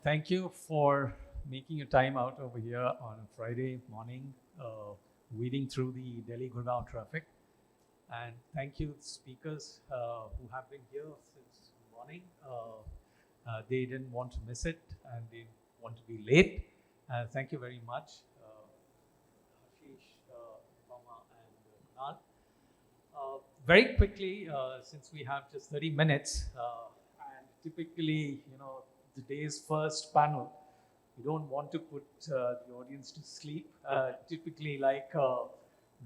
Thank you for making your time out over here on a Friday morning, weeding through the Delhi-Gurgaon traffic. And thank you, speakers who have been here since morning. They didn't want to miss it and they want to be late. Thank you very much, Ashish, Anupama, and Kunal. Very quickly, since we have just 30 minutes, and typically, the day's first panel, we don't want to put the audience to sleep. Typically, like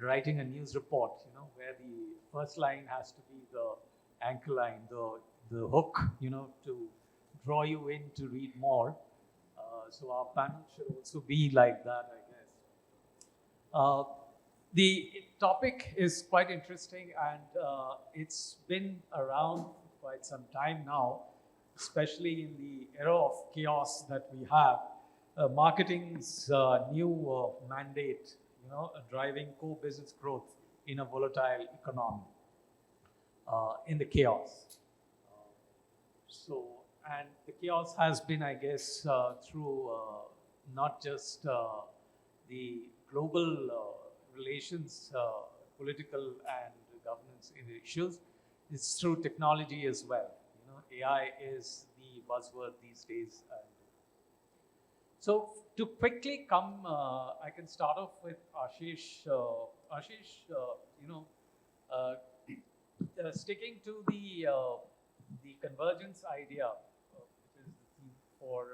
writing a news report, where the first line has to be the anchor line, the hook, to draw you in to read more. So our panel should also be like that, I guess. The topic is quite interesting, and it's been around for quite some time now, especially in the era of chaos that we have. Marketing's new mandate, driving core business growth in a volatile economy, in the chaos. And the chaos has been, I guess, through not just the global relations, political and governance issues, it's through technology as well. AI is the buzzword these days. So to quickly come, I can start off with Ashish. Ashish, sticking to the convergence idea, which is the theme for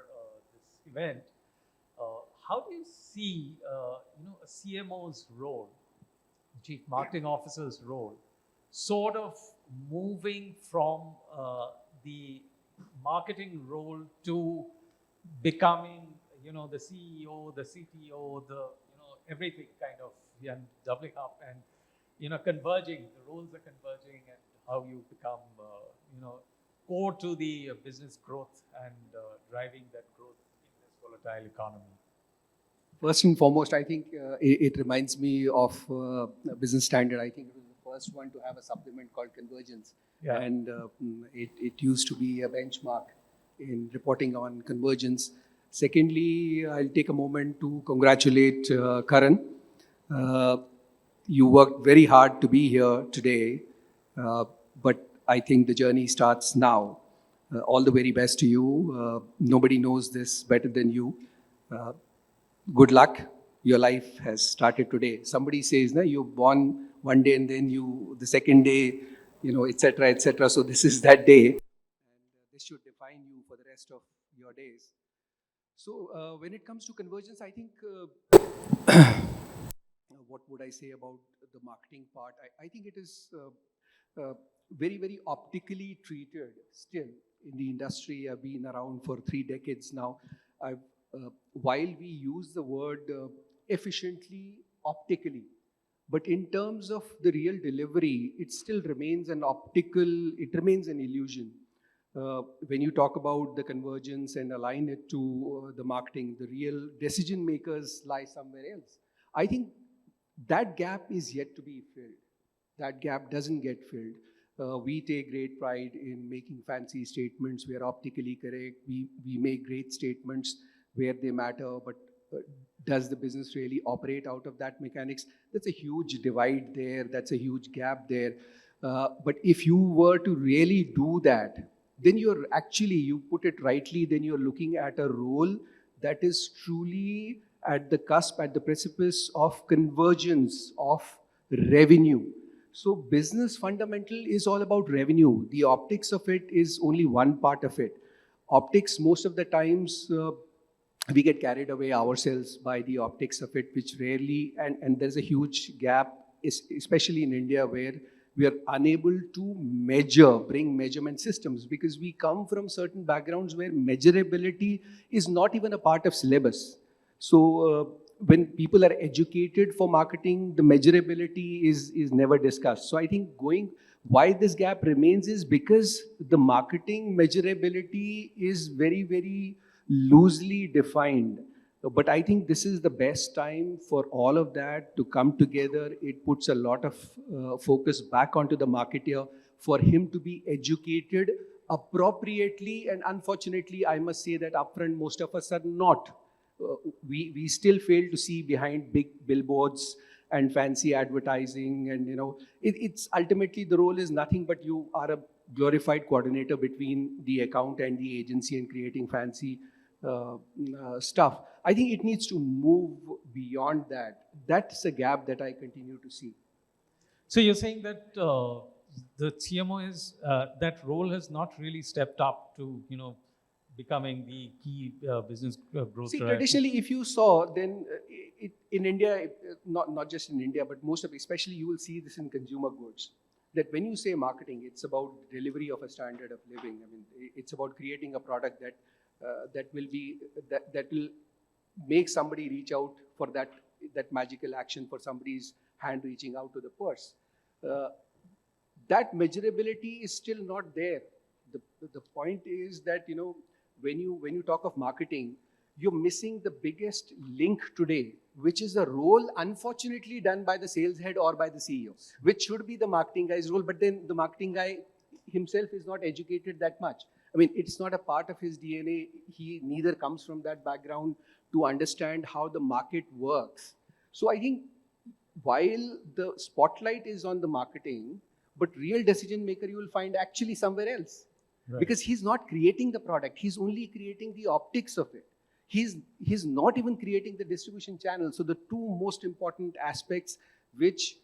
this event, how do you see, a CMO's role, Chief Marketing Officer's role, sort of moving from the marketing role to becoming, the CEO, the CTO, everything kind of, and doubling up and, converging, the roles are converging, and how you become, core to the business growth and driving that growth in this volatile economy? First and foremost, I think it reminds me of Business Standard. I think it was the first one to have a supplement called Convergence. Yeah. And it used to be a benchmark in reporting on convergence. Secondly, I'll take a moment to congratulate Karan. You worked very hard to be here today, but I think the journey starts now. All the very best to you. Nobody knows this better than you. Good luck. Your life has started today. Somebody says, you're born one day and then the second day, etc., etc. So this is that day. And this should define you for the rest of your days. So when it comes to convergence, I think, what would I say about the marketing part? I think it is very, very optically treated still in the industry. I've been around for 3 decades now. While we use the word efficiently, optically, but in terms of the real delivery, it still remains it remains an illusion. When you talk about the convergence and align it to the marketing, the real decision makers lie somewhere else. I think that gap is yet to be filled. That gap doesn't get filled. We take great pride in making fancy statements. We are optically correct. We make great statements where they matter, but does the business really operate out of that mechanics? That's a huge divide there. That's a huge gap there. But if you were to really do that, then you put it rightly, then you're looking at a role that is truly at the cusp, at the precipice of convergence of revenue. So business fundamental is all about revenue. The optics of it is only one part of it. Optics, most of the times, we get carried away ourselves by the optics of it, which rarely, and there's a huge gap, especially in India, where we are unable to bring measurement systems, because we come from certain backgrounds where measurability is not even a part of syllabus. So when people are educated for marketing, the measurability is never discussed. So I think why this gap remains is because the marketing measurability is very, very loosely defined. But I think this is the best time for all of that to come together. It puts a lot of focus back onto the marketer for him to be educated appropriately, and unfortunately, I must say that upfront, most of us are not. We still fail to see behind big billboards and fancy advertising, and it's ultimately the role is nothing but you are a glorified coordinator between the account and the agency and creating fancy stuff. I think it needs to move beyond that. That's a gap that I continue to see. So you're saying that the CMO is that role has not really stepped up to becoming the key business growth. See, traditionally, if you saw, then in India, not just in India, but most of, especially you will see this in consumer goods, that when you say marketing, it's about delivery of a standard of living. I mean, it's about creating a product that will make somebody reach out for that magical action, for somebody's hand reaching out to the purse. That measurability is still not there. The point is that when you talk of marketing, you're missing the biggest link today, which is a role unfortunately done by the sales head or by the CEO, which should be the marketing guy's role, but then the marketing guy himself is not educated that much. I mean, it's not a part of his DNA. He neither comes from that background to understand how the market works. So I think while the spotlight is on the marketing, but real decision maker you will find actually somewhere else. Right. Because he's not creating the product. He's only creating the optics of it. He's not even creating the distribution channel. So the two most important aspects which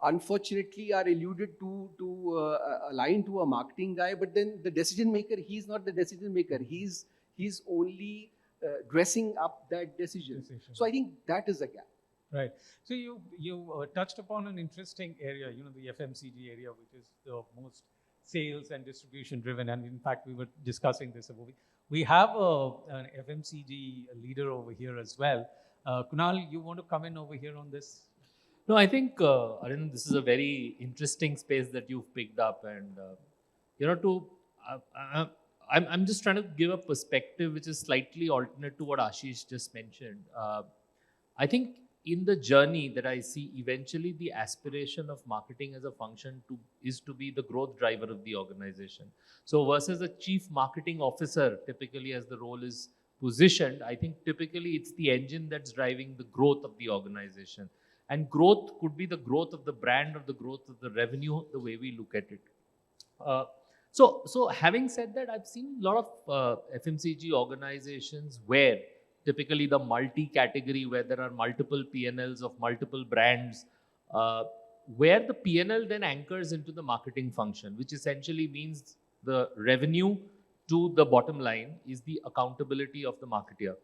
unfortunately are alluded to align to a marketing guy, but then the decision maker, he's not the decision maker. He's only dressing up that decision. So I think that is a gap. Right. So you touched upon an interesting area, the FMCG area, which is the most sales and distribution driven. And in fact, we were discussing this. We have an FMCG leader over here as well. Kunal, you want to come in over here on this? No, I think, Arindam, this is a very interesting space that you've picked up. And, I'm just trying to give a perspective which is slightly alternate to what Ashish just mentioned. I think in the journey that I see, eventually the aspiration of marketing as a function is to be the growth driver of the organization. So versus a chief marketing officer, typically as the role is positioned, I think typically it's the engine that's driving the growth of the organization. And growth could be the growth of the brand or the growth of the revenue, the way we look at it. So having said that, I've seen a lot of FMCG organizations where typically the multi-category, where there are multiple P&Ls of multiple brands, where the P&L then anchors into the marketing function, which essentially means the revenue to the bottom line is the accountability of the marketer.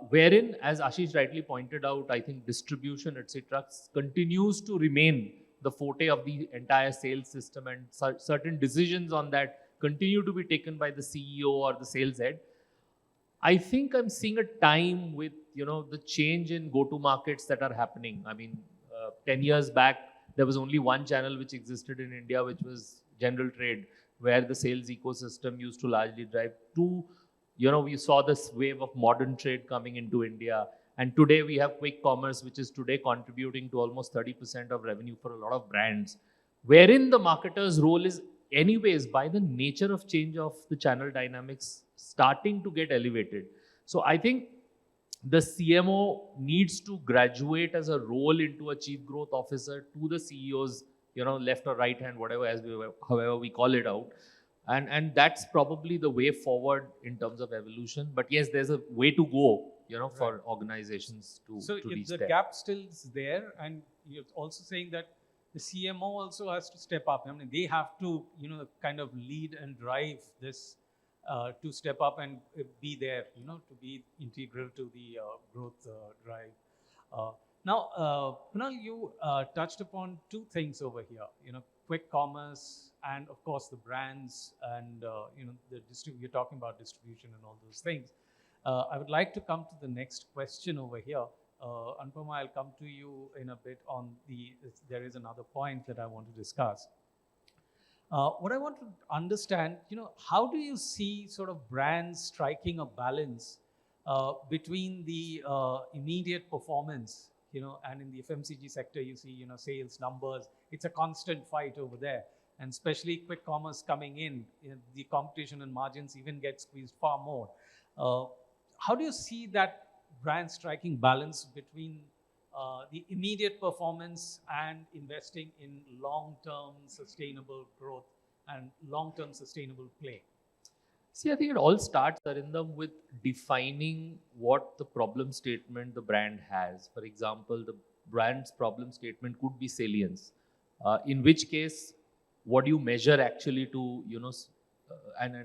Wherein, as Ashish rightly pointed out, I think distribution, etc., continues to remain the forte of the entire sales system, and certain decisions on that continue to be taken by the CEO or the sales head. I think I'm seeing a time with, the change in go-to-markets that are happening. I mean, 10 years back, there was only one channel which existed in India, which was general trade, where the sales ecosystem used to largely drive. We saw this wave of modern trade coming into India. And today we have quick commerce, which is today contributing to almost 30% of revenue for a lot of brands, wherein the marketer's role is anyways, by the nature of change of the channel dynamics, starting to get elevated. So I think the CMO needs to graduate as a role into a chief growth officer to the CEO's, left or right hand, however we call it out. And that's probably the way forward in terms of evolution. But yes, there's a way to go, for organizations to reach the there. gap still is there, and you're also saying that the CMO also has to step up. I mean, they have to, kind of lead and drive this to step up and be there, to be integral to the growth drive. Now, Kunal, you touched upon two things over here, quick commerce and, of course, the brands and, you're talking about distribution and all those things. I would like to come to the next question over here. Anupama, I'll come to you in a bit on there is another point that I want to discuss. What I want to understand, how do you see sort of brands striking a balance between the immediate performance, and in the FMCG sector, you see, sales numbers, it's a constant fight over there. and especially quick commerce coming in, the competition and margins even get squeezed far more. How do you see that brand striking balance between the immediate performance and investing in long-term sustainable growth and long-term sustainable play? See, I think it all starts, Arindam, with defining what the problem statement the brand has. For example, the brand's problem statement could be salience, in which case, what do you measure actually to, and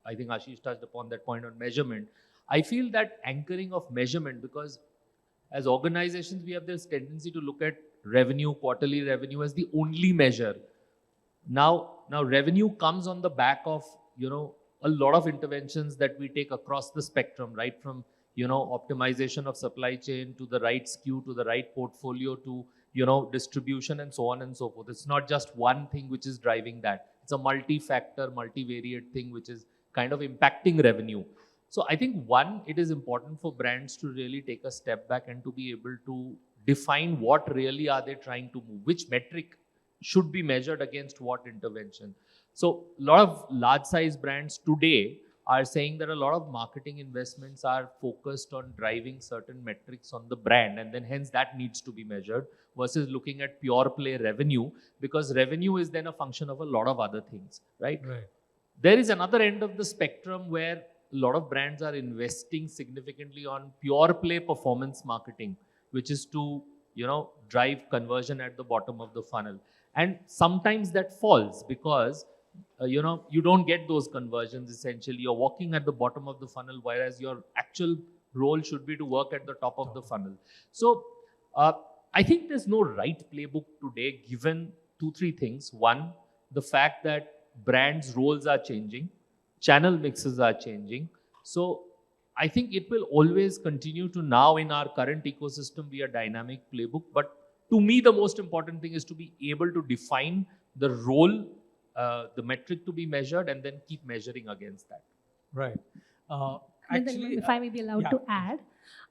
I think Ashish touched upon that point on measurement. I feel that anchoring of measurement, because as organizations, we have this tendency to look at revenue, quarterly revenue as the only measure. Now revenue comes on the back of, a lot of interventions that we take across the spectrum, right? From, optimization of supply chain to the right SKU, to the right portfolio, to, distribution and so on and so forth. It's not just one thing which is driving that. It's a multi-factor, multivariate thing which is kind of impacting revenue. So I think one, it is important for brands to really take a step back and to be able to define what really are they trying to move, which metric should be measured against what intervention. So a lot of large size brands today are saying that a lot of marketing investments are focused on driving certain metrics on the brand, and then hence that needs to be measured versus looking at pure play revenue, because revenue is then a function of a lot of other things, right? There is another end of the spectrum where a lot of brands are investing significantly on pure play performance marketing, which is to, drive conversion at the bottom of the funnel. And sometimes that falls because, you don't get those conversions essentially. You're walking at the bottom of the funnel, whereas your actual role should be to work at the top of the funnel. So I think there's no right playbook today, given 2-3 things. One, the fact that brands' roles are changing. Channel mixes are changing. So I think it will always continue to, now in our current ecosystem, be a dynamic playbook. But to me, the most important thing is to be able to define the role, the metric to be measured, and then keep measuring against that. Right. Actually, if I may be allowed to add,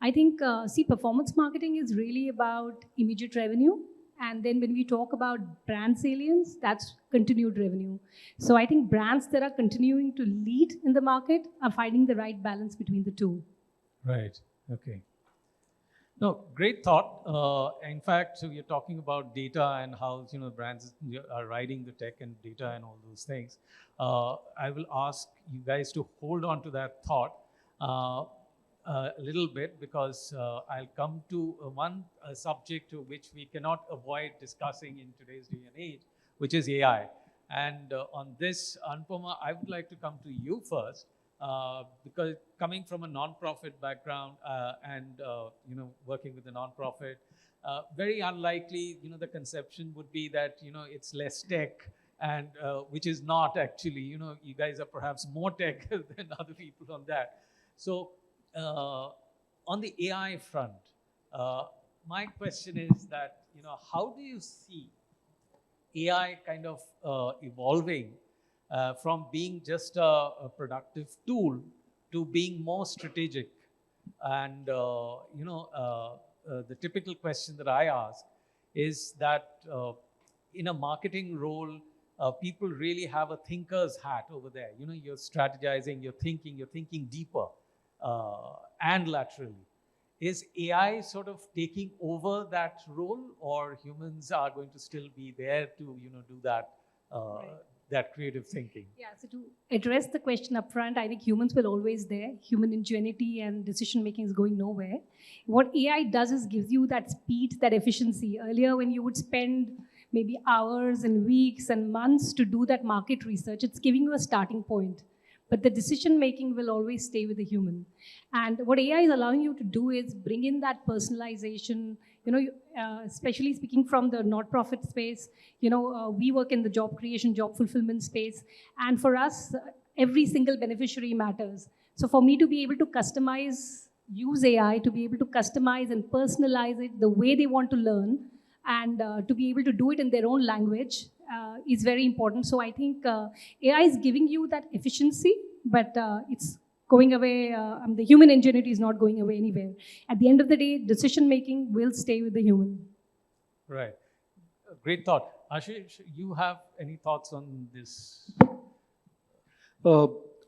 I think, performance marketing is really about immediate revenue. And then when we talk about brand salience, that's continued revenue. So I think brands that are continuing to lead in the market are finding the right balance between the two. Right. Okay. No, great thought. In fact, so you're talking about data and how brands are riding the tech and data and all those things. I will ask you guys to hold on to that thought a little bit, because I'll come to one subject to which we cannot avoid discussing in today's day and age, which is AI. And on this, Anupama, I would like to come to you first, because coming from a non-profit background and working with a non-profit, very unlikely, the conception would be that it's less tech, and which is not actually. You guys are perhaps more tech than other people on that. So on the AI front, my question is that how do you see AI kind of evolving from being just a productive tool to being more strategic? And the typical question that I ask is that in a marketing role, people really have a thinker's hat over there. You're strategizing, you're thinking deeper and laterally. Is AI sort of taking over that role, or humans are going to still be there to do that that creative thinking? Yeah, so to address the question up front, I think humans will always there. Human ingenuity and decision making is going nowhere. What AI does is gives you that speed, that efficiency. Earlier, when you would spend maybe hours and weeks and months to do that market research, it's giving you a starting point. But the decision making will always stay with the human. And what AI is allowing you to do is bring in that personalization. Especially speaking from the not-profit space, we work in the job creation, job fulfillment space. And for us, every single beneficiary matters. So for me to be able to customize, use AI to be able to customize and personalize it the way they want to learn, and to be able to do it in their own language is very important. So I think AI is giving you that efficiency, but it's going away. The human ingenuity is not going away anywhere. At the end of the day, decision making will stay with the human. Right. Great thought. Ashish, you have any thoughts on this?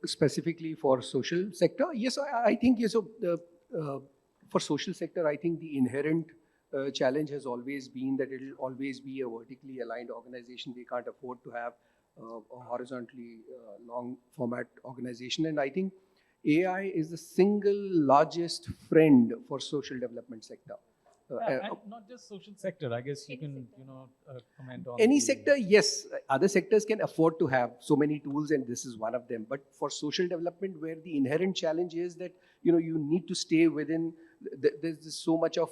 Specifically for social sector, yes, I think yes. So for social sector, I think the inherent challenge has always been that it will always be a vertically aligned organization. They can't afford to have a horizontally long format organization, and I think AI is the single largest friend for social development sector. And not just social sector. I guess you can, comment on Any the- sector, yes. Other sectors can afford to have so many tools, and this is one of them. But for social development, where the inherent challenge is that you need to stay within. There's so much of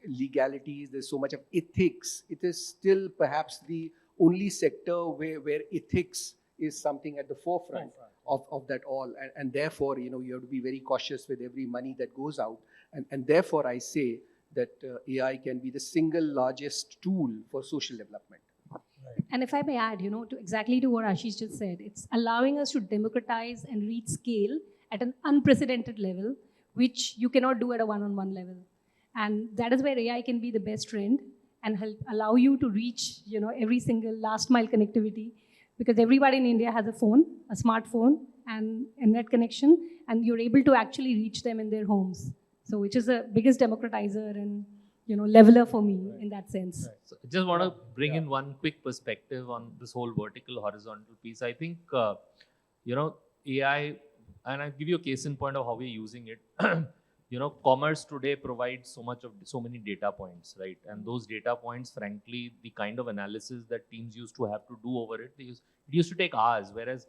legalities. There's so much of ethics. It is still perhaps the only sector where ethics is something at the forefront of that all, and therefore you have to be very cautious with every money that goes out, and therefore I say that AI can be the single largest tool for social development. And if I may add, to what Ashish just said, it's allowing us to democratize and reach scale at an unprecedented level, which you cannot do at a one-on-one level. And that is where AI can be the best friend and help allow you to reach, every single last mile connectivity, because everybody in India has a phone, a smartphone, and a net connection, and you're able to actually reach them in their homes. So, which is the biggest democratizer and leveler for me in that sense. Right. So I just want to bring in one quick perspective on this whole vertical horizontal piece. I think AI, and I'll give you a case in point of how we're using it. Commerce today provides so many data points, right? And those data points, frankly, the kind of analysis that teams used to have to do over it, it used to take hours. Whereas,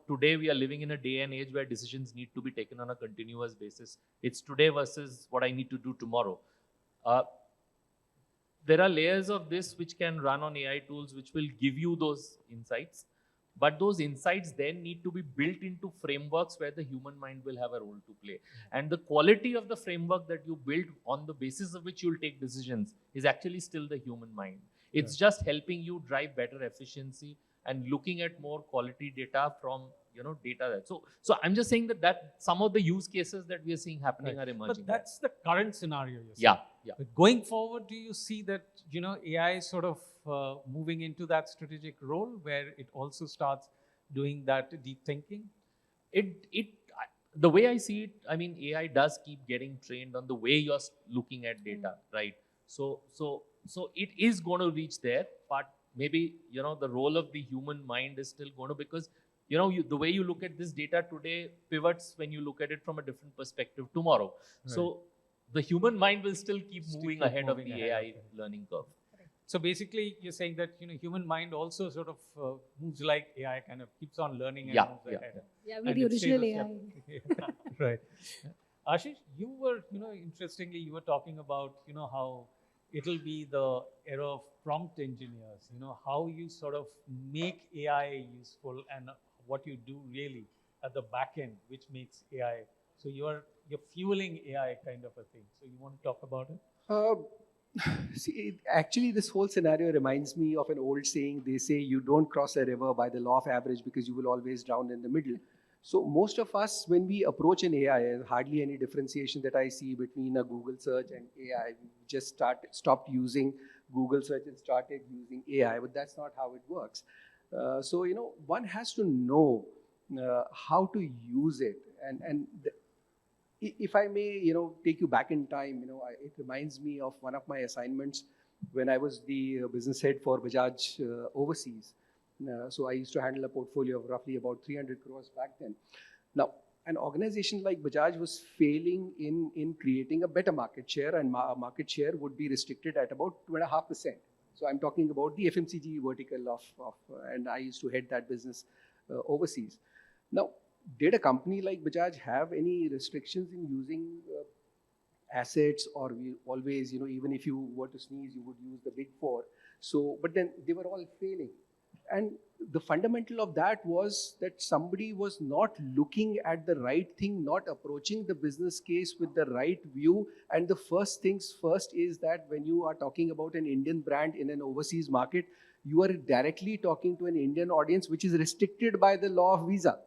today we are living in a day and age where decisions need to be taken on a continuous basis. It's today versus what I need to do tomorrow. There are layers of this which can run on AI tools which will give you those insights. But those insights then need to be built into frameworks where the human mind will have a role to play. And the quality of the framework that you build on the basis of which you'll take decisions is actually still the human mind. It's just helping you drive better efficiency and looking at more quality data from data. So I'm just saying that some of the use cases that we are seeing happening are emerging. But that's the current scenario you're saying. Yeah. But going forward, do you see that AI is sort of moving into that strategic role where it also starts doing that deep thinking? The way I see it, I mean, AI does keep getting trained on the way you're looking at data, right? So it is going to reach there, but maybe the role of the human mind is still going to, because the way you look at this data today pivots when you look at it from a different perspective tomorrow. Right. So the human mind will still keep moving ahead of the AI learning curve. So basically, you're saying that human mind also sort of moves like AI, kind of keeps on learning and moves ahead. Yeah, with the original AI. Right. Ashish, you were, interestingly, you were talking about, how it'll be the era of prompt engineers. How you sort of make AI useful and what you do really at the back end, which makes AI. So you're fueling AI kind of a thing. So you want to talk about it? See, actually, this whole scenario reminds me of an old saying. They say you don't cross a river by the law of average because you will always drown in the middle. So most of us, when we approach an AI, hardly any differentiation that I see between a Google search and AI. We just stopped using Google search and started using AI, but that's not how it works. So one has to know how to use it, if I may, take you back in time, it reminds me of one of my assignments when I was the business head for Bajaj overseas. So I used to handle a portfolio of roughly about 300 crores back then. Now, an organization like Bajaj was failing in creating a better market share, and market share would be restricted at about 2.5%. So I'm talking about the FMCG vertical and I used to head that business overseas. Now, did a company like Bajaj have any restrictions in using assets, or we always, even if you were to sneeze, you would use the big four? So, but then they were all failing. And the fundamental of that was that somebody was not looking at the right thing, not approaching the business case with the right view. And the first things first is that when you are talking about an Indian brand in an overseas market, you are directly talking to an Indian audience, which is restricted by the law of visa.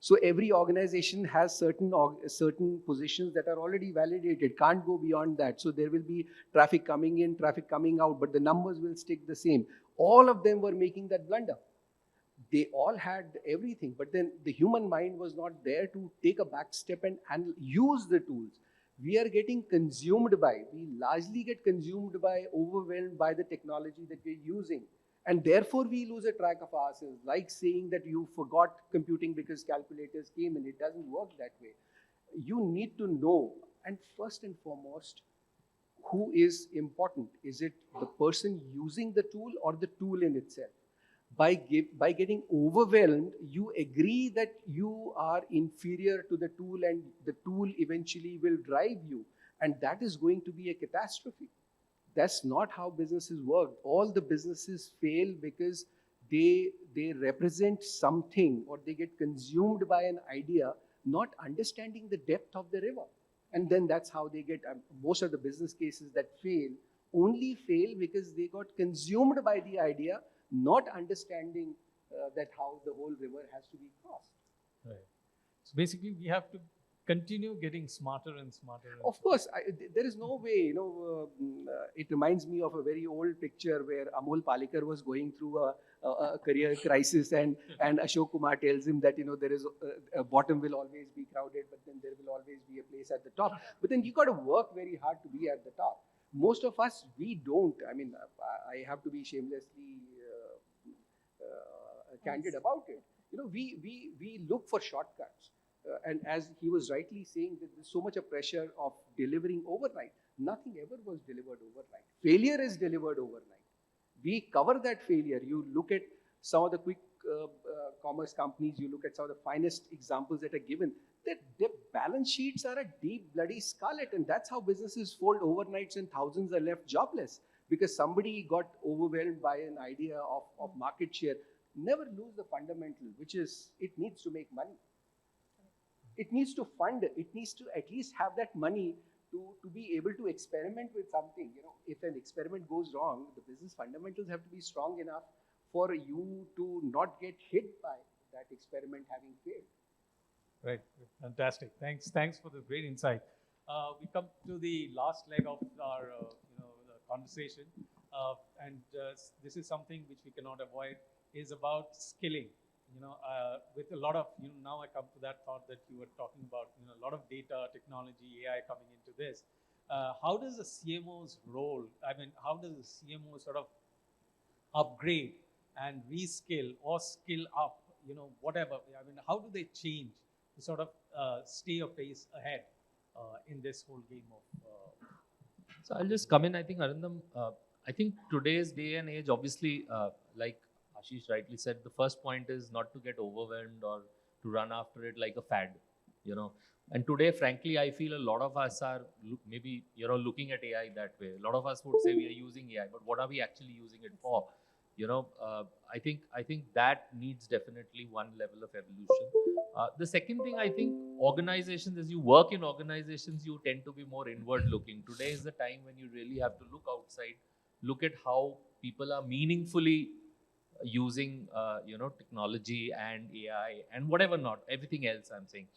So every organization has certain positions that are already validated, can't go beyond that. So there will be traffic coming in, traffic coming out, but the numbers will stick the same. All of them were making that blunder. They all had everything, but then the human mind was not there to take a back step and use the tools. We are getting consumed by, we largely get consumed by, overwhelmed by the technology that we're using. And therefore we lose a track of ourselves, like saying that you forgot computing because calculators came in. It doesn't work that way. You need to know, and first and foremost, who is important. Is it the person using the tool or the tool in itself? By getting overwhelmed, you agree that you are inferior to the tool and the tool eventually will drive you. And that is going to be a catastrophe. That's not how businesses work. All the businesses fail because they represent something, or they get consumed by an idea, not understanding the depth of the river. And then that's how they get, most of the business cases that fail only fail because they got consumed by the idea, not understanding that how the whole river has to be crossed. Right. So basically, we have to continue getting smarter and smarter. And of course, there is no way, it reminds me of a very old picture where Amol Palekar was going through a career crisis, and Ashok Kumar tells him that, there is a bottom will always be crowded, but then there will always be a place at the top. But then you got to work very hard to be at the top. Most of us, we don't. I mean, I have to be shamelessly candid about it. We look for shortcuts. And as he was rightly saying, that there's so much of pressure of delivering overnight. Nothing ever was delivered overnight. Failure is delivered overnight. We cover that failure. You look at some of the quick commerce companies, you look at some of the finest examples that are given, their balance sheets are a deep bloody scarlet, and that's how businesses fold overnights and thousands are left jobless because somebody got overwhelmed by an idea of market share. Never lose the fundamental, which is it needs to make money. It needs to fund, it needs to at least have that money to be able to experiment with something. If an experiment goes wrong, the business fundamentals have to be strong enough for you to not get hit by that experiment having failed. Right, fantastic. Thanks for the great insight. We come to the last leg of our conversation, and this is something which we cannot avoid, is about skilling. With a lot of, now I come to that thought that you were talking about, a lot of data, technology, AI coming into this. How does the CMO's role, how does the CMO sort of upgrade and reskill or skill up, whatever? How do they change to sort of stay a pace ahead in this whole game of... So I'll just come in. I think, Arindam, I think today's day and age, obviously, like Ashish rightly said, the first point is not to get overwhelmed or to run after it like a fad, And today, frankly, I feel a lot of us are maybe, looking at AI that way. A lot of us would say we are using AI, but what are we actually using it for? I think that needs definitely one level of evolution. The second thing, I think organizations, as you work in organizations, you tend to be more inward looking. Today is the time when you really have to look outside, look at how people are meaningfully using technology and AI and whatever not, everything else I'm saying,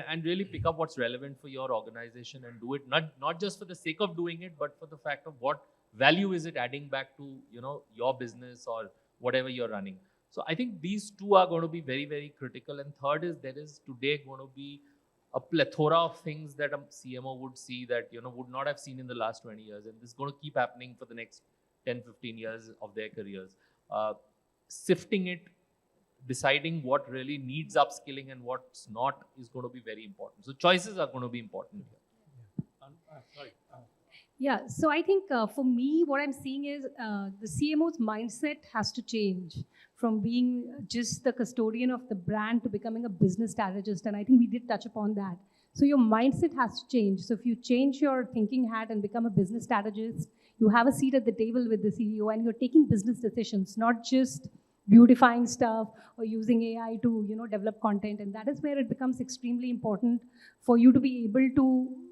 and really pick up what's relevant for your organization and do it not just for the sake of doing it, but for the fact of what value is it adding back to your business or whatever you're running. So I think these two are going to be very, very critical. And third is there is today going to be a plethora of things that a CMO would see that would not have seen in the last 20 years, and this is going to keep happening for the next 10, 15 years of their careers. Sifting it, deciding what really needs upskilling and what's not is going to be very important. So choices are going to be important here. Sorry. Yeah, so I think for me, what I'm seeing is the CMO's mindset has to change from being just the custodian of the brand to becoming a business strategist. And I think we did touch upon that. So your mindset has to change. So if you change your thinking hat and become a business strategist, you have a seat at the table with the CEO and you're taking business decisions, not just beautifying stuff or using AI to, develop content. And that is where it becomes extremely important for you to be able to,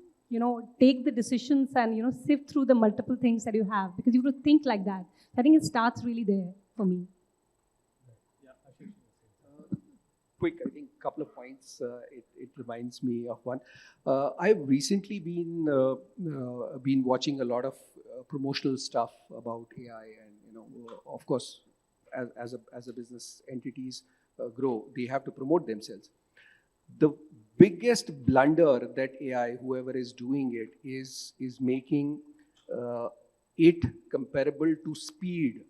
take the decisions and, sift through the multiple things that you have, because you have to think like that. I think it starts really there for me. quick, I think, couple of points. It reminds me of one. I've recently been watching a lot of promotional stuff about AI, and of course, as a business entities grow, they have to promote themselves. The biggest blunder that AI, whoever is doing it, is making it comparable to speed.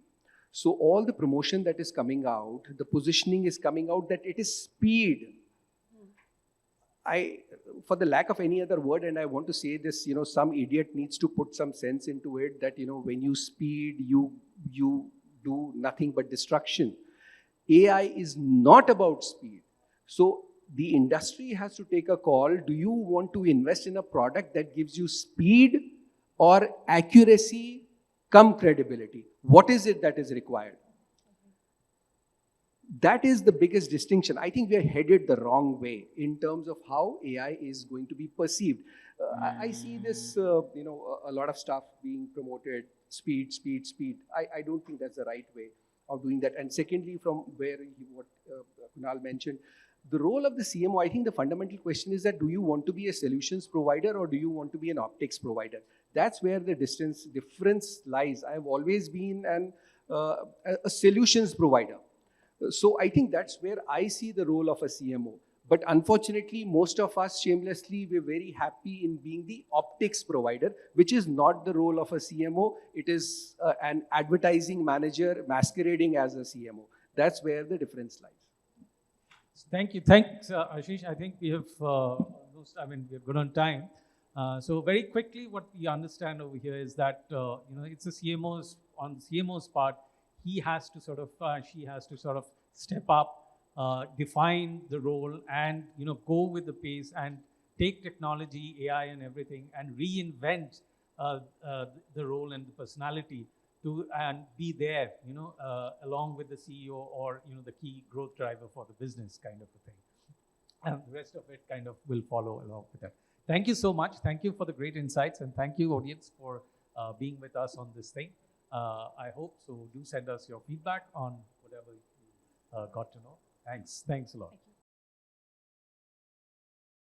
So all the promotion that is coming out, the positioning is coming out that it is speed. For the lack of any other word, and I want to say this, some idiot needs to put some sense into it that, when you speed, you do nothing but destruction. AI is not about speed. So the industry has to take a call. Do you want to invest in a product that gives you speed or accuracy come credibility? What is it that is required? That is the biggest distinction. I think we are headed the wrong way in terms of how AI is going to be perceived. I see this, a lot of stuff being promoted, speed. I don't think that's the right way of doing that. And secondly, from what Kunal mentioned, the role of the CMO, I think the fundamental question is that, do you want to be a solutions provider or do you want to be an optics provider? That's where the difference lies. I've always been a solutions provider. So I think that's where I see the role of a CMO. But unfortunately, most of us shamelessly, we're very happy in being the optics provider, which is not the role of a CMO. It is an advertising manager masquerading as a CMO. That's where the difference lies. Thank you. Thanks, Ashish. I think we have we're good on time. So very quickly, what we understand over here is that it's the CMOs. On the CMO's part, he has to she has to sort of step up, define the role, and go with the pace and take technology, AI, and everything, and reinvent the role and the personality and be there, along with the CEO or the key growth driver for the business, kind of a thing. And the rest of it kind of will follow along with that. Thank you so much. Thank you for the great insights, and thank you, audience, for being with us on this thing. I hope so. Do send us your feedback on whatever you got to know. Thanks a lot. Thank you.